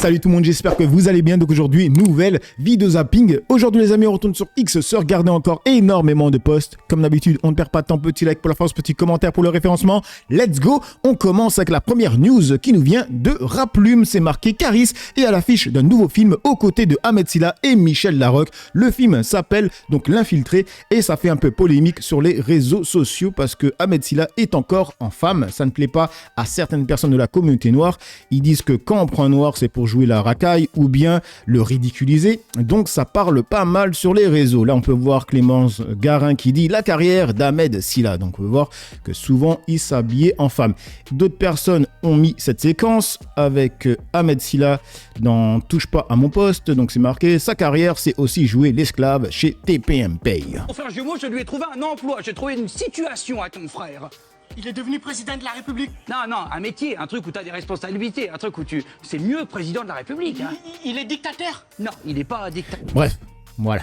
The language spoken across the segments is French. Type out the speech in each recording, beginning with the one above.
Salut tout le monde, j'espère que vous allez bien. Donc aujourd'hui, nouvelle vidéo zapping. Aujourd'hui les amis, on retourne sur X, se regarder encore énormément de posts. Comme d'habitude, on ne perd pas de temps, petit like pour la force, petit commentaire pour le référencement. Let's go. On commence avec la première news qui nous vient de Raplume. C'est marqué Caris et à l'affiche d'un nouveau film aux côtés de Ahmed Silla et Michel Larocque. Le film s'appelle donc L'Infiltré et ça fait un peu polémique sur les réseaux sociaux parce que Ahmed Silla est encore en femme. Ça ne plaît pas à certaines personnes de la communauté noire. Ils disent que quand on prend un noir, c'est pour jouer la racaille ou bien le ridiculiser. Donc ça parle pas mal sur les réseaux. Là, on peut voir Clémence Garin qui dit la carrière d'Ahmed Silla. Donc on peut voir que souvent il s'habillait en femme. D'autres personnes ont mis cette séquence avec Ahmed Silla dans Touche pas à mon poste. Donc c'est marqué sa carrière, c'est aussi jouer l'esclave chez TPMP. Mon frère jumeau, je lui ai trouvé un emploi, j'ai trouvé une situation à ton frère. Il est devenu président de la République. Non, un métier, un truc où t'as des responsabilités, un truc où tu... C'est mieux président de la République, hein. Il est dictateur. Non, il n'est pas dictateur. Bref, voilà.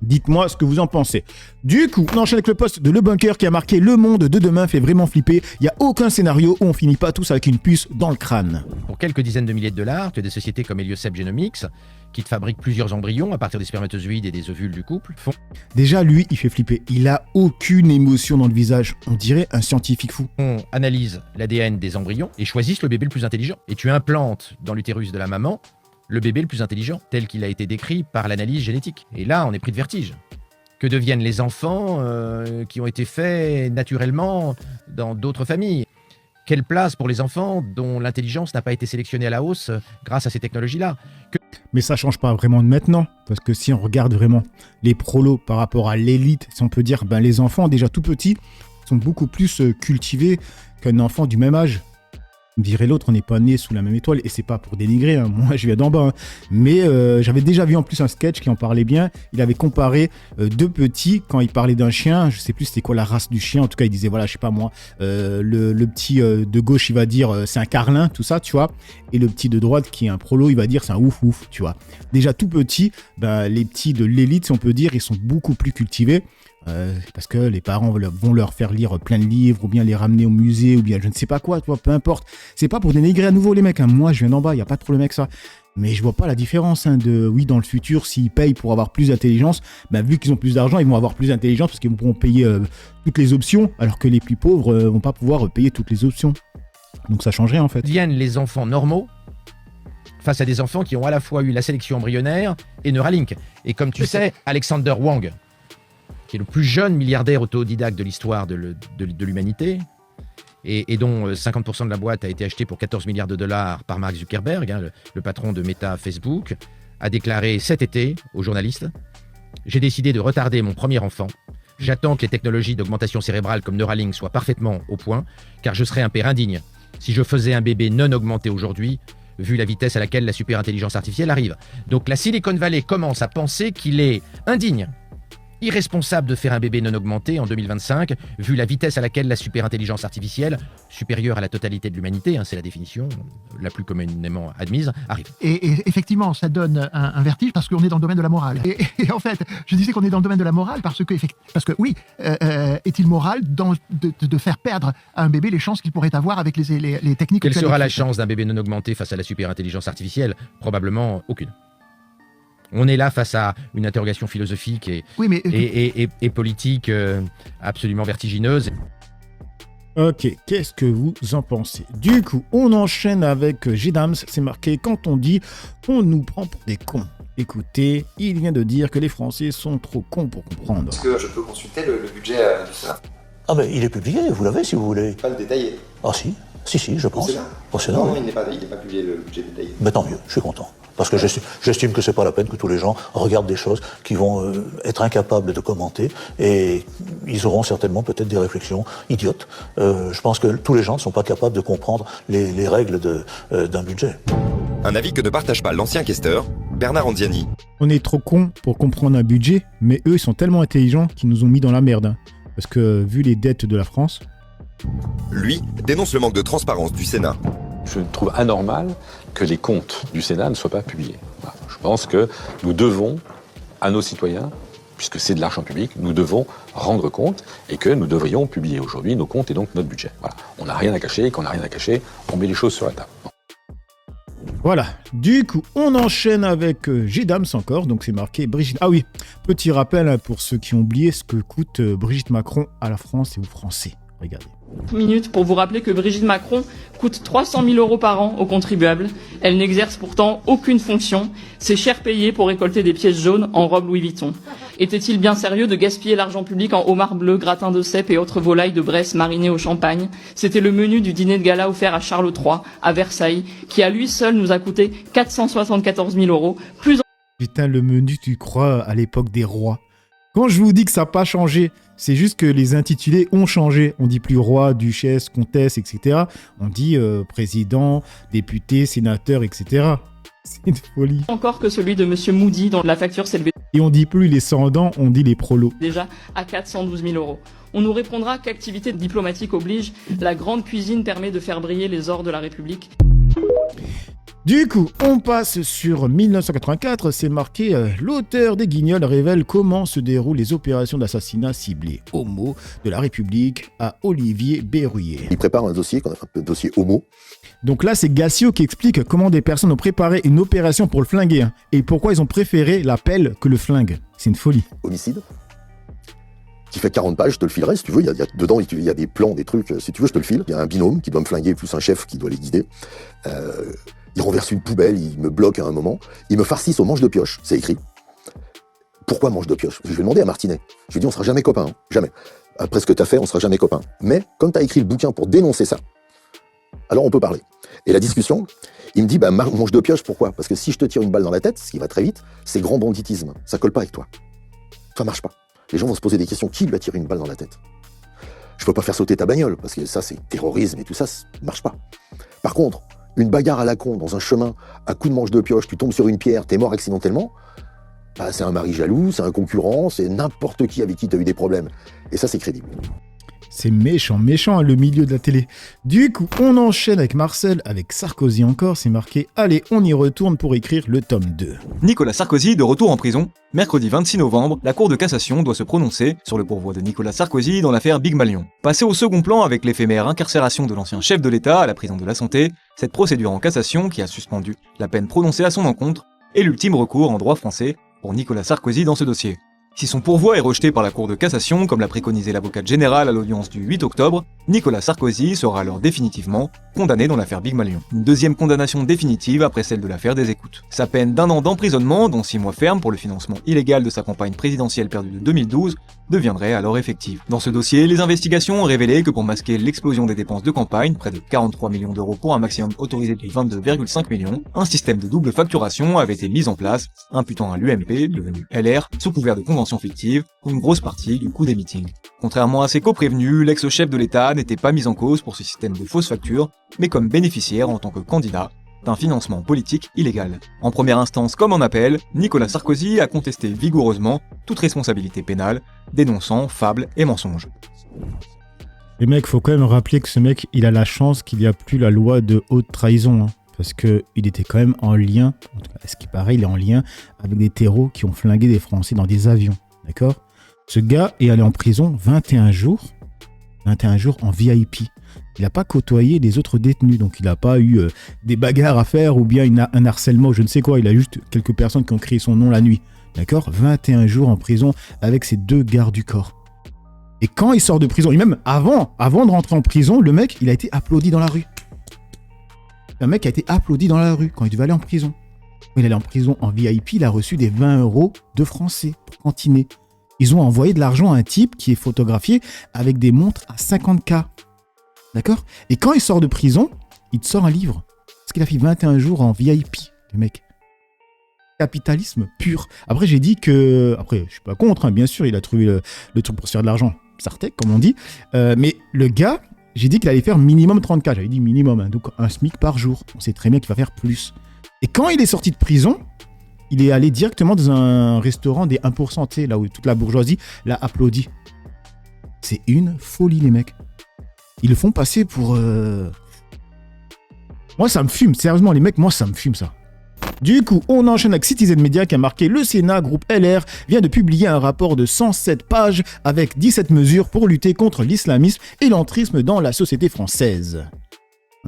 Dites-moi ce que vous en pensez. Du coup, on enchaîne avec le post de Le Bunker qui a marqué « Le monde de demain fait vraiment flipper. Il n'y a aucun scénario où on finit pas tous avec une puce dans le crâne. » Pour quelques dizaines de milliers de dollars, tu as des sociétés comme Heliosep Genomics qui te fabriquent plusieurs embryons à partir des spermatozoïdes et des ovules du couple. Déjà, lui, il fait flipper. Il a aucune émotion dans le visage. On dirait un scientifique fou. On analyse l'ADN des embryons et choisissent le bébé le plus intelligent. Et tu implantes dans l'utérus de la maman le bébé le plus intelligent, tel qu'il a été décrit par l'analyse génétique. Et là, on est pris de vertige. Que deviennent les enfants qui ont été faits naturellement dans d'autres familles ? Quelle place pour les enfants dont l'intelligence n'a pas été sélectionnée à la hausse grâce à ces technologies-là ? Mais ça change pas vraiment de maintenant, parce que si on regarde vraiment les prolos par rapport à l'élite, si on peut dire, ben les enfants déjà tout petits sont beaucoup plus cultivés qu'un enfant du même âge. Me dirait l'autre, on n'est pas né sous la même étoile, et c'est pas pour dénigrer, hein. Moi je viens d'en bas, hein. Mais j'avais déjà vu en plus un sketch qui en parlait bien. Il avait comparé deux petits quand il parlait d'un chien, je sais plus c'était quoi la race du chien, en tout cas il disait voilà, je sais pas moi, le petit de gauche il va dire c'est un carlin, tout ça, tu vois, et le petit de droite qui est un prolo il va dire c'est un ouf, tu vois. Déjà tout petit, ben, les petits de l'élite si on peut dire, ils sont beaucoup plus cultivés. Parce que les parents vont leur faire lire plein de livres ou bien les ramener au musée ou bien je ne sais pas quoi, tu vois, peu importe. C'est pas pour dénigrer à nouveau les mecs, hein. Moi je viens d'en bas, il n'y a pas de problème avec ça. Mais je vois pas la différence, hein, oui, dans le futur, s'ils payent pour avoir plus d'intelligence, ben, vu qu'ils ont plus d'argent, ils vont avoir plus d'intelligence parce qu'ils pourront payer toutes les options, alors que les plus pauvres vont pas pouvoir payer toutes les options. Donc ça changerait en fait. Viennent les enfants normaux face à des enfants qui ont à la fois eu la sélection embryonnaire et Neuralink. Et comme tu sais, Alexander Wang, qui est le plus jeune milliardaire autodidacte de l'histoire de l'humanité, et dont 50% de la boîte a été achetée pour 14 milliards de dollars par Mark Zuckerberg, hein, le patron de Meta Facebook, a déclaré cet été aux journalistes « J'ai décidé de retarder mon premier enfant. J'attends que les technologies d'augmentation cérébrale comme Neuralink soient parfaitement au point, car je serais un père indigne si je faisais un bébé non augmenté aujourd'hui, vu la vitesse à laquelle la superintelligence artificielle arrive. » Donc la Silicon Valley commence à penser qu'il est indigne, irresponsable de faire un bébé non augmenté en 2025, vu la vitesse à laquelle la superintelligence artificielle, supérieure à la totalité de l'humanité, hein, c'est la définition la plus communément admise, arrive. Et effectivement, ça donne un vertige parce qu'on est dans le domaine de la morale. Et en fait, je disais qu'on est dans le domaine de la morale parce que oui, est-il moral de faire perdre à un bébé les chances qu'il pourrait avoir avec les techniques... Quelle sera la chance d'un bébé non augmenté face à la superintelligence artificielle ? Probablement aucune. On est là face à une interrogation philosophique et politique absolument vertigineuse. Ok, qu'est-ce que vous en pensez ? Du coup, on enchaîne avec G-Dams, c'est marqué « Quand on dit on nous prend pour des cons ». Écoutez, il vient de dire que les Français sont trop cons pour comprendre. Est-ce que je peux consulter le budget du Sénat ? Ah ben il est publié, vous l'avez si vous voulez. Pas le détaillé. Ah si, je pense. Au Sénat ? Non, il n'est pas publié le budget détaillé. Mais tant mieux, je suis content. Parce que j'estime que c'est pas la peine que tous les gens regardent des choses qui vont être incapables de commenter et ils auront certainement peut-être des réflexions idiotes. Je pense que tous les gens ne sont pas capables de comprendre les règles d'un budget. Un avis que ne partage pas l'ancien questeur, Bernard Anziani. On est trop cons pour comprendre un budget, mais eux ils sont tellement intelligents qu'ils nous ont mis dans la merde. Hein. Parce que vu les dettes de la France... Lui dénonce le manque de transparence du Sénat. Je trouve anormal que les comptes du Sénat ne soient pas publiés. Voilà. Je pense que nous devons, à nos citoyens, puisque c'est de l'argent public, nous devons rendre compte et que nous devrions publier aujourd'hui nos comptes et donc notre budget. Voilà. On n'a rien à cacher, et quand on n'a rien à cacher, on met les choses sur la table. Bon. Voilà, du coup, on enchaîne avec G-Dams encore, donc c'est marqué Brigitte... Ah oui, petit rappel pour ceux qui ont oublié ce que coûte Brigitte Macron à la France et aux Français. Regardez. Minute pour vous rappeler que Brigitte Macron coûte 300 000 € par an aux contribuables. Elle n'exerce pourtant aucune fonction. C'est cher payé pour récolter des pièces jaunes en robe Louis Vuitton. Était-il bien sérieux de gaspiller l'argent public en homards bleus, gratin de cèpes et autres volailles de Bresse marinées au champagne? C'était le menu du dîner de gala offert à Charles III, à Versailles, qui à lui seul nous a coûté 474 000 €. Plus Putain, le menu, tu crois, à l'époque des rois. Quand je vous dis que ça n'a pas changé, c'est juste que les intitulés ont changé. On dit plus roi, duchesse, comtesse, etc. On dit président, député, sénateur, etc. C'est une folie. encore que celui de Monsieur Moody, dont la facture s'élevait Et on dit plus les sans-dents, on dit les prolos. déjà à 412 000 €. On nous répondra qu'activité diplomatique oblige, la grande cuisine permet de faire briller les ors de la République. Du coup, on passe sur 1984, c'est marqué l'auteur des Guignols révèle comment se déroulent les opérations d'assassinat ciblées homo de la République à Olivier Berruyer. Il prépare un dossier qu'on appelle un dossier homo. Donc là, c'est Gassio qui explique comment des personnes ont préparé une opération pour le flinguer et pourquoi ils ont préféré la pelle que le flingue. C'est une folie. Homicide. Qui fait 40 pages, je te le filerai si tu veux. Dedans, il y a des plans, des trucs. Si tu veux, je te le file. Il y a un binôme qui doit me flinguer, plus un chef qui doit les guider. Il renverse une poubelle, il me bloque à un moment. Il me farcisse au manche de pioche, c'est écrit. Pourquoi manche de pioche? Je vais demander à Martinet. Je lui dis, on sera jamais copains, hein. Jamais. Après ce que t'as fait, on sera jamais copains. Mais, comme t'as écrit le bouquin pour dénoncer ça, alors on peut parler. Et la discussion, il me dit, manche de pioche, pourquoi? Parce que si je te tire une balle dans la tête, ce qui va très vite, c'est grand banditisme. Ça colle pas avec toi. Ça marche pas. Les gens vont se poser des questions. Qui lui a tiré une balle dans la tête? Je peux pas faire sauter ta bagnole, parce que ça, c'est terrorisme et tout ça, ça marche pas. Par contre, une bagarre à la con dans un chemin, à coup de manche de pioche, tu tombes sur une pierre, t'es mort accidentellement, c'est un mari jaloux, c'est un concurrent, c'est n'importe qui avec qui t'as eu des problèmes. Et ça, c'est crédible. C'est méchant, le milieu de la télé. Du coup, on enchaîne avec Marcel, avec Sarkozy encore, c'est marqué « Allez, on y retourne pour écrire le tome 2 ». Nicolas Sarkozy de retour en prison. Mercredi 26 novembre, la Cour de cassation doit se prononcer sur le pourvoi de Nicolas Sarkozy dans l'affaire Big Malion. Passé au second plan avec l'éphémère incarcération de l'ancien chef de l'État à la prison de la Santé, cette procédure en cassation, qui a suspendu la peine prononcée à son encontre, est l'ultime recours en droit français pour Nicolas Sarkozy dans ce dossier. Si son pourvoi est rejeté par la Cour de cassation, comme l'a préconisé l'avocate générale à l'audience du 8 octobre, Nicolas Sarkozy sera alors définitivement condamné dans l'affaire Big Malion. Une deuxième condamnation définitive après celle de l'affaire des écoutes. Sa peine d'1 an d'emprisonnement, dont 6 mois ferme pour le financement illégal de sa campagne présidentielle perdue de 2012, deviendrait alors effective. Dans ce dossier, les investigations ont révélé que pour masquer l'explosion des dépenses de campagne, près de 43 millions d'euros pour un maximum autorisé de 22,5 millions, un système de double facturation avait été mis en place, imputant à l'UMP, devenu LR, sous couvert de conventions fictives, une grosse partie du coût des meetings. Contrairement à ses co-prévenus, l'ex-chef de l'État n'était pas mis en cause pour ce système de fausses factures, mais comme bénéficiaire en tant que candidat d'un financement politique illégal. En première instance comme en appel, Nicolas Sarkozy a contesté vigoureusement toute responsabilité pénale, dénonçant fables et mensonges. Les mecs, faut quand même rappeler que ce mec, il a la chance qu'il n'y a plus la loi de haute trahison, parce qu'il était quand même en lien, en tout cas, ce qui paraît, il est en lien avec des terreaux qui ont flingué des Français dans des avions, d'accord? Ce gars est allé en prison 21 jours en VIP. Il n'a pas côtoyé les autres détenus, donc il n'a pas eu des bagarres à faire ou bien un harcèlement, je ne sais quoi. Il a juste quelques personnes qui ont crié son nom la nuit, d'accord? 21 jours en prison avec ses 2 gardes du corps. Et quand il sort de prison, et même avant de rentrer en prison, le mec, il a été applaudi dans la rue. Un mec a été applaudi dans la rue quand il devait aller en prison. Quand il allait en prison en VIP, il a reçu des 20 € de français pour cantiner. Ils ont envoyé de l'argent à un type qui est photographié avec des montres à 50K. D'accord? Et quand il sort de prison, il te sort un livre. Parce qu'il a fait 21 jours en VIP, le mec. Capitalisme pur. Après, j'ai dit que... Après, je suis pas contre, bien sûr, il a trouvé le truc pour se faire de l'argent. Sartec, comme on dit. Mais le gars, j'ai dit qu'il allait faire minimum 30K. J'avais dit minimum, donc un SMIC par jour. On sait très bien qu'il va faire plus. Et quand il est sorti de prison, il est allé directement dans un restaurant des 1%, tu sais, là où toute la bourgeoisie l'a applaudi. C'est une folie, les mecs. Ils le font passer pour... Moi, ça me fume. Sérieusement, les mecs, moi, ça me fume, ça. Du coup, on enchaîne avec Citizen Media qui a marqué « Le Sénat, groupe LR, vient de publier un rapport de 107 pages avec 17 mesures pour lutter contre l'islamisme et l'entrisme dans la société française. »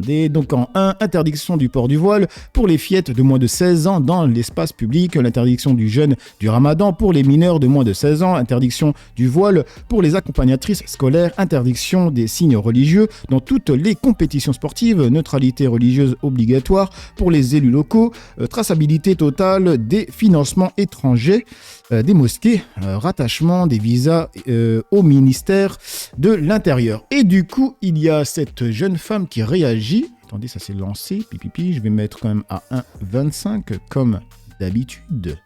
Et donc en 1, interdiction du port du voile pour les fillettes de moins de 16 ans dans l'espace public, l'interdiction du jeûne du ramadan pour les mineurs de moins de 16 ans, interdiction du voile pour les accompagnatrices scolaires, interdiction des signes religieux dans toutes les compétitions sportives, neutralité religieuse obligatoire pour les élus locaux, traçabilité totale des financements étrangers des mosquées, rattachement des visas au ministère de l'Intérieur. Et du coup, il y a cette jeune femme qui réagit. Attendez, ça s'est lancé. Pipipi, je vais mettre quand même à 1,25 comme d'habitude.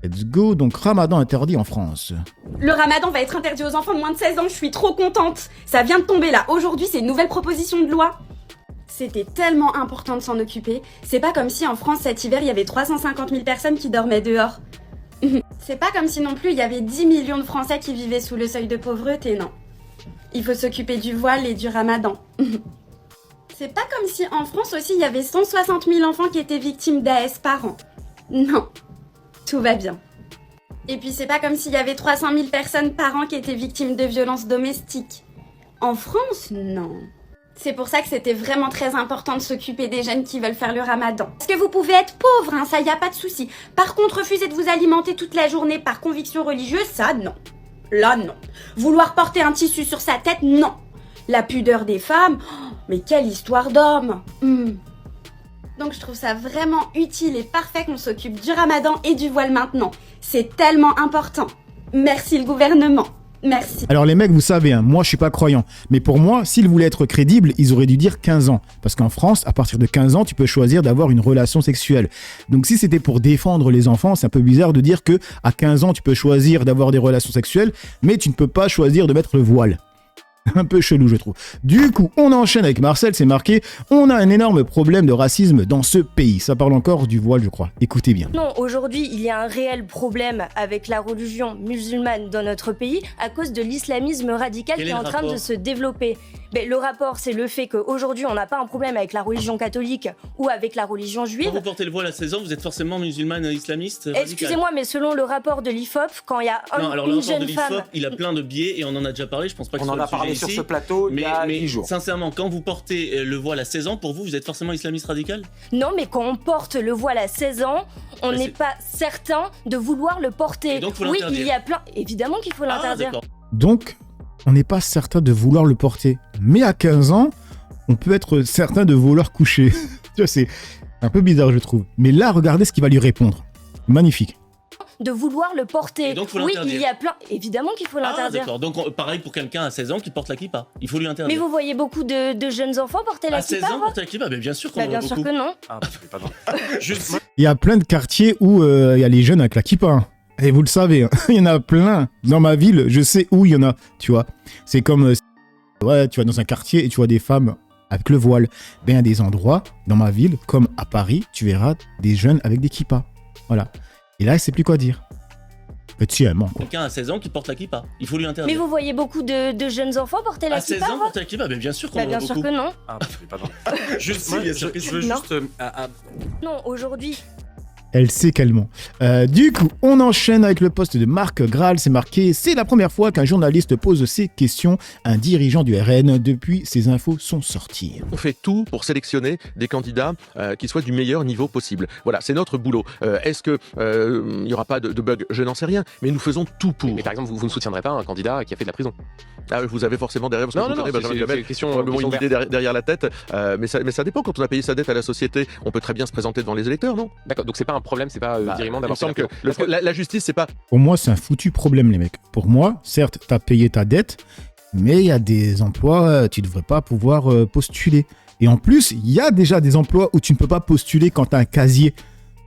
Let's go. Donc, ramadan interdit en France. Le ramadan va être interdit aux enfants de moins de 16 ans. Je suis trop contente. Ça vient de tomber là. Aujourd'hui, c'est une nouvelle proposition de loi. C'était tellement important de s'en occuper. C'est pas comme si en France cet hiver, il y avait 350 000 personnes qui dormaient dehors. C'est pas comme si non plus il y avait 10 millions de Français qui vivaient sous le seuil de pauvreté, non. Il faut s'occuper du voile et du ramadan. C'est pas comme si en France aussi il y avait 160 000 enfants qui étaient victimes d'AS par an. Non, tout va bien. Et puis c'est pas comme s'il y avait 300 000 personnes par an qui étaient victimes de violences domestiques. En France, non. C'est pour ça que c'était vraiment très important de s'occuper des jeunes qui veulent faire le ramadan. Parce que vous pouvez être pauvre, hein, ça y a pas de souci. Par contre, refuser de vous alimenter toute la journée par conviction religieuse, ça non. Là non. Vouloir porter un tissu sur sa tête, non. La pudeur des femmes, oh, mais quelle histoire d'homme. Donc je trouve ça vraiment utile et parfait qu'on s'occupe du ramadan et du voile maintenant. C'est tellement important. Merci le gouvernement. Merci. Alors les mecs, vous savez, hein, moi je suis pas croyant, mais pour moi, s'ils voulaient être crédibles, ils auraient dû dire 15 ans. Parce qu'en France, à partir de 15 ans, tu peux choisir d'avoir une relation sexuelle. Donc si c'était pour défendre les enfants, c'est un peu bizarre de dire que à 15 ans, tu peux choisir d'avoir des relations sexuelles, mais tu ne peux pas choisir de mettre le voile. Un peu chelou, je trouve. Du coup, on enchaîne avec Marcel, c'est marqué « On a un énorme problème de racisme dans ce pays ». Ça parle encore du voile, je crois. Écoutez bien. Non, aujourd'hui, il y a un réel problème avec la religion musulmane dans notre pays à cause de l'islamisme radical qui est en train de se développer. Mais le rapport, c'est le fait qu'aujourd'hui, on n'a pas un problème avec la religion catholique ou avec la religion juive. Quand vous portez le voile à 16 ans, vous êtes forcément musulmane islamiste Excusez-moi, mais selon le rapport de l'IFOP, quand il y a une jeune femme... il a plein de biais et on en a déjà parlé, je pense pas que on en a parlé sur ce plateau il y a 10 jours. Sincèrement, quand vous portez le voile à 16 ans, pour vous, vous êtes forcément islamiste radical? Non, mais quand on porte le voile à 16 ans, on n'est pas certain de vouloir le porter. Et donc, faut oui, l'interdire. il y a plein... Évidemment qu'il faut l'interdire. Donc, on n'est pas certain de vouloir le porter. Mais à 15 ans, on peut être certain de vouloir coucher. Tu vois, c'est un peu bizarre, je trouve. Mais là, regardez ce qu'il va lui répondre. Magnifique. De vouloir le porter. Et donc, faut oui, l'interdire. il y a plein... Évidemment qu'il faut l'interdire. D'accord. Donc, pareil pour quelqu'un à 16 ans qui porte la kippa. Il faut lui interdire. Mais vous voyez beaucoup de jeunes enfants porter la kippa? À 16 ans porter la kippa, bien sûr qu'on bien sûr que non. Ah, pas Juste... Il y a plein de quartiers où il y a les jeunes avec la kippa. Hein. Et vous le savez, hein, il y en a plein. Dans ma ville, je sais où il y en a, tu vois. C'est comme... ouais, tu vas dans un quartier et tu vois des femmes avec le voile. Ben, il y a des endroits, dans ma ville, comme à Paris, tu verras des jeunes avec des kippas. Voilà. Et là, il ne sait plus quoi dire. Petit-aimant, quoi. Quelqu'un à 16 ans qui porte la kippa. Il faut lui interdire. Mais vous voyez beaucoup de jeunes enfants porter la kippa? À 16 ans porter la kippa, bien sûr qu'on bien sûr que non. Ah, pardon. Juste, je veux juste... Non, aujourd'hui... Elle sait qu'elle ment. Du coup, on enchaîne avec le poste de Marc Graal. C'est marqué « C'est la première fois qu'un journaliste pose ces questions à un dirigeant du RN depuis ces infos sont sorties. » On fait tout pour sélectionner des candidats qui soient du meilleur niveau possible. Voilà, c'est notre boulot. Est-ce que il n'y aura pas de bug? Je n'en sais rien, mais nous faisons tout pour. Mais par exemple, vous ne soutiendrez pas un candidat qui a fait de la prison? Ah, vous avez forcément derrière, parce que vous connaissez Benjamin Duhamel, probablement une idée derrière la tête, mais ça dépend. Quand on a payé sa dette à la société, on peut très bien se présenter devant les électeurs, non? D'accord, donc c'est pas un problème, c'est pas diriment d'avoir... Il me semble que la justice, c'est pas... Pour moi, c'est un foutu problème, les mecs. Pour moi, certes, t'as payé ta dette, mais il y a des emplois, tu devrais pas pouvoir postuler. Et en plus, il y a déjà des emplois où tu ne peux pas postuler quand t'as un casier.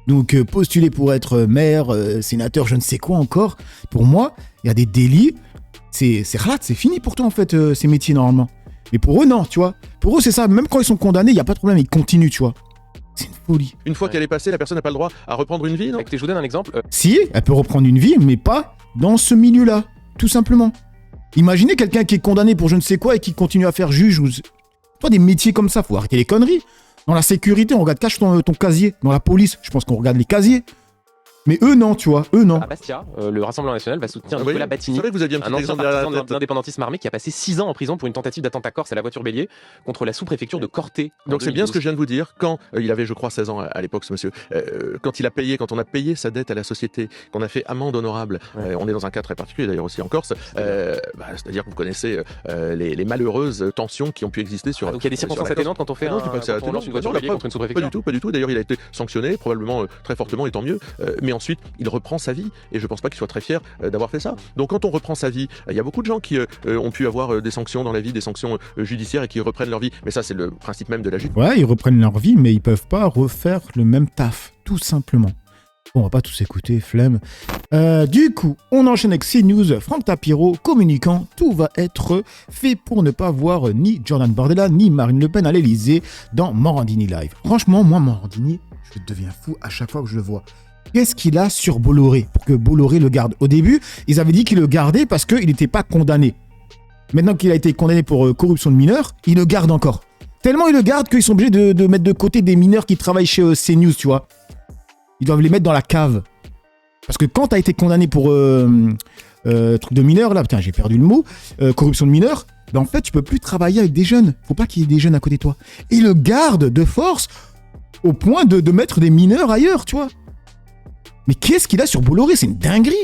Donc, postuler pour être maire, sénateur, je ne sais quoi encore. Pour moi, il y a des délits. C'est fini pour toi, en fait, ces métiers, normalement. Mais pour eux, non, tu vois. Pour eux, c'est ça. Même quand ils sont condamnés, il n'y a pas de problème. Ils continuent, tu vois. C'est une folie. Une fois qu'elle est passée, la personne n'a pas le droit à reprendre une vie, non? Écoutez, je vous donne un exemple. Si, elle peut reprendre une vie, mais pas dans ce milieu-là. Tout simplement. Imaginez quelqu'un qui est condamné pour je ne sais quoi et qui continue à faire juge ou... Toi, des métiers comme ça, faut arrêter les conneries. Dans la sécurité, on regarde cache ton casier. Dans la police, je pense qu'on regarde les casiers. Mais eux, non, tu vois, eux, non. À Bastia, le Rassemblement national va soutenir Ah, Nicolas oui, Battini, c'est vrai que vous aviez un petit ancien exemple derrière la partisan de tête. l'indépendantisme armé qui a passé 6 ans en prison pour une tentative d'attentat corse à la voiture bélier contre la sous-préfecture de Corté. en Donc c'est bien ce 2012. que je viens de vous dire. Quand il avait, je crois, 16 ans à l'époque, ce monsieur, quand on a payé sa dette à la société, qu'on a fait amende honorable, on est dans un cas très particulier d'ailleurs aussi en Corse, c'est-à-dire que vous connaissez les malheureuses tensions qui ont pu exister sur. Donc il y a des circonstances sur la Corse. atténuantes quand on fait Ah non, je dis pas que c'est quand on lance une voiture atténuant. bélier contre une sous-préfecture. Pas du tout. D'ailleurs, il a été sanctionné, probablement très fortement, et tant mieux. Mais ensuite, il reprend sa vie, et je pense pas qu'il soit très fier d'avoir fait ça. Donc quand on reprend sa vie, il y a beaucoup de gens qui ont pu avoir des sanctions dans la vie, des sanctions judiciaires, et qui reprennent leur vie. Mais ça, c'est le principe même de la justice. Ouais, ils reprennent leur vie, mais ils peuvent pas refaire le même taf, tout simplement. Bon, on va pas tous écouter, flemme. Du coup, on enchaîne avec CNews. Franck Tapiro, communicant, tout va être fait pour ne pas voir ni Jordan Bardella, ni Marine Le Pen à l'Elysée dans Morandini Live. Franchement, moi, Morandini, je deviens fou à chaque fois que je le vois. Qu'est-ce qu'il a sur Bolloré pour que Bolloré le garde? Au début, ils avaient dit qu'il le gardait parce qu'il n'était pas condamné. Maintenant qu'il a été condamné pour corruption de mineurs, il le garde encore. Tellement il le garde qu'ils sont obligés de mettre de côté des mineurs qui travaillent chez CNews, tu vois. Ils doivent les mettre dans la cave. Parce que quand tu as été condamné pour truc de mineurs, là, putain, j'ai perdu le mot, corruption de mineurs, ben en fait, tu peux plus travailler avec des jeunes. Faut pas qu'il y ait des jeunes à côté de toi. Et il le garde de force au point de mettre des mineurs ailleurs, tu vois. Mais qu'est-ce qu'il a sur Bolloré? C'est une dinguerie.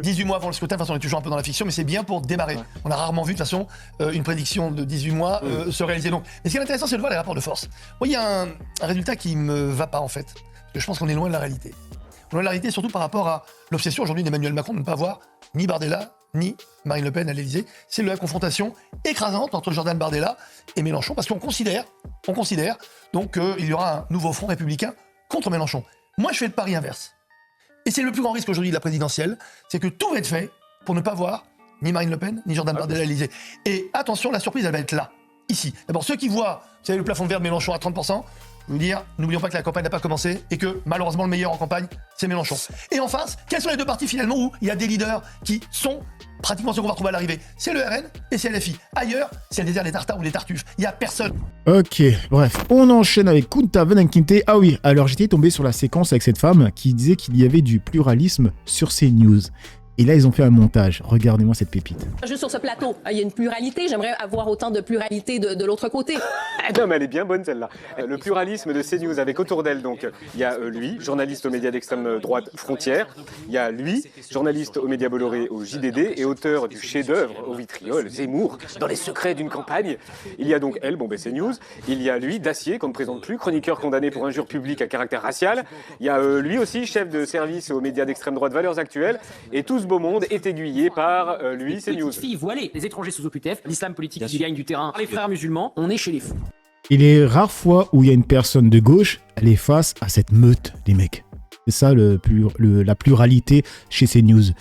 18 mois avant le scrutin, de toute façon on est toujours un peu dans la fiction, mais c'est bien pour démarrer. On a rarement vu de toute façon une prédiction de 18 mois se réaliser. Donc, mais ce qui est intéressant, c'est de voir les rapports de force. Moi, il y a un résultat qui me va pas en fait. Parce que je pense qu'on est loin de la réalité. Loin de la réalité, surtout par rapport à l'obsession aujourd'hui d'Emmanuel Macron de ne pas voir ni Bardella ni Marine Le Pen à l'Élysée. C'est la confrontation écrasante entre Jordan Bardella et Mélenchon, parce qu'on considère donc qu'il y aura un nouveau front républicain contre Mélenchon. Moi, je fais le pari inverse. Et c'est le plus grand risque aujourd'hui de la présidentielle, c'est que tout va être fait pour ne pas voir ni Marine Le Pen, ni Jordan Bardella à l'Élysée. Et attention, la surprise, elle va être là, ici. D'abord, ceux qui voient, vous savez, le plafond de verre de Mélenchon à 30%, je veux dire, n'oublions pas que la campagne n'a pas commencé et que, malheureusement, le meilleur en campagne, c'est Mélenchon. Et en face, quels sont les deux partis, finalement, où il y a des leaders qui sont pratiquement ceux qu'on va retrouver à l'arrivée? C'est le RN et c'est LFI. Ailleurs, c'est le désert des Tartares ou des Tartuffes. Il n'y a personne. Ok, bref, on enchaîne avec Kunta Venkinte. Ah oui, alors j'étais tombé sur la séquence avec cette femme qui disait qu'il y avait du pluralisme sur CNews. Et là, ils ont fait un montage. Regardez-moi cette pépite. Juste sur ce plateau, il y a une pluralité. J'aimerais avoir autant de pluralité de l'autre côté. Non, mais elle est bien bonne celle-là. Le pluralisme de CNews avec autour d'elle, donc il y a lui, journaliste aux médias d'extrême droite Frontières. Il y a lui, journaliste aux médias Bolloré au JDD et auteur du chef-d'œuvre au vitriol Zemmour, dans les secrets d'une campagne. Il y a donc elle, CNews. Il y a lui, Dacier, qu'on ne présente plus, chroniqueur condamné pour injure publique à caractère racial. Il y a lui aussi, chef de service aux médias d'extrême droite Valeurs Actuelles. Et tout ce beau monde est aiguillé par lui, CNews. Les filles voilées, les étrangers sous OQTF, l'islam politique qui gagne du terrain, les frères musulmans, on est chez les fous. Et les rares fois où il y a une personne de gauche, elle est face à cette meute, les mecs. C'est ça la pluralité chez CNews.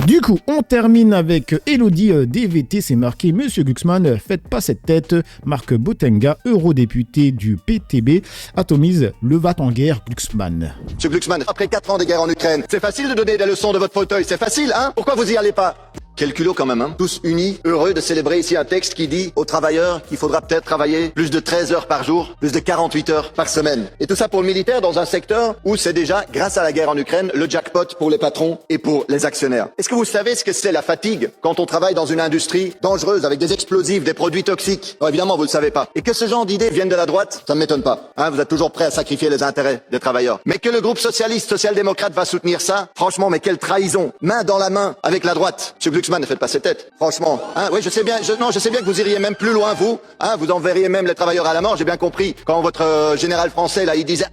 Du coup, on termine avec Elodie DVT, c'est marqué « Monsieur Glucksmann, faites pas cette tête ». Marc Botenga, eurodéputé du PTB, atomise le va-t-en-guerre Glucksmann. Monsieur Glucksmann, après 4 ans de guerre en Ukraine, c'est facile de donner des leçons de votre fauteuil, c'est facile, hein? Pourquoi vous y allez pas? Quel culot quand même, hein? Tous unis, heureux de célébrer ici un texte qui dit aux travailleurs qu'il faudra peut-être travailler plus de 13 heures par jour, plus de 48 heures par semaine. Et tout ça pour le militaire dans un secteur où c'est déjà, grâce à la guerre en Ukraine, le jackpot pour les patrons et pour les actionnaires. Est-ce que vous savez ce que c'est la fatigue quand on travaille dans une industrie dangereuse avec des explosifs, des produits toxiques? Non, évidemment, vous le savez pas. Et que ce genre d'idées viennent de la droite, ça ne m'étonne pas. Hein, vous êtes toujours prêts à sacrifier les intérêts des travailleurs. Mais que le groupe socialiste, social-démocrate va soutenir ça, franchement, mais quelle trahison! Main dans la main avec la droite. Monsieur Glucksmann, ne faites pas cette tête. Franchement, hein, oui, je sais bien que vous iriez même plus loin, vous. Hein, vous enverriez même les travailleurs à la mort, j'ai bien compris. Quand votre général français, là, il disait,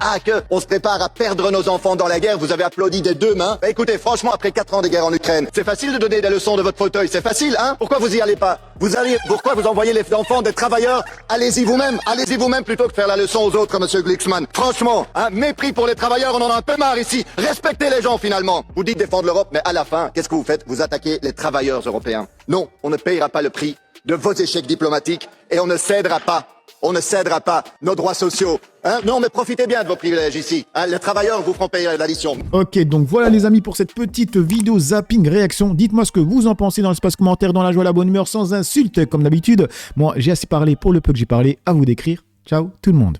on se prépare à perdre nos enfants dans la guerre, vous avez applaudi des deux mains. Bah écoutez, franchement, après 4 ans de guerre en Ukraine, c'est facile de donner des leçons de votre fauteuil, c'est facile, hein? Pourquoi vous y allez pas? Pourquoi vous envoyez les enfants des travailleurs? Allez-y vous-même plutôt que de faire la leçon aux autres, monsieur Glucksmann. Franchement, hein, mépris pour les travailleurs, on en a un peu marre ici. Respectez les gens, finalement. Vous dites défendre l'Europe, mais à la fin, qu'est-ce que vous faites? Vous attaquez les travailleurs européens. Non, on ne payera pas le prix de vos échecs diplomatiques et on ne cédera pas. On ne cédera pas nos droits sociaux. Hein? Non, mais profitez bien de vos privilèges ici. Hein? Les travailleurs vous feront payer l'addition. Ok, donc voilà les amis pour cette petite vidéo zapping réaction. Dites-moi ce que vous en pensez dans l'espace commentaire, dans la joie, la bonne humeur, sans insulte comme d'habitude. Moi, j'ai assez parlé pour le peu que j'ai parlé. À vous d'écrire. Ciao tout le monde.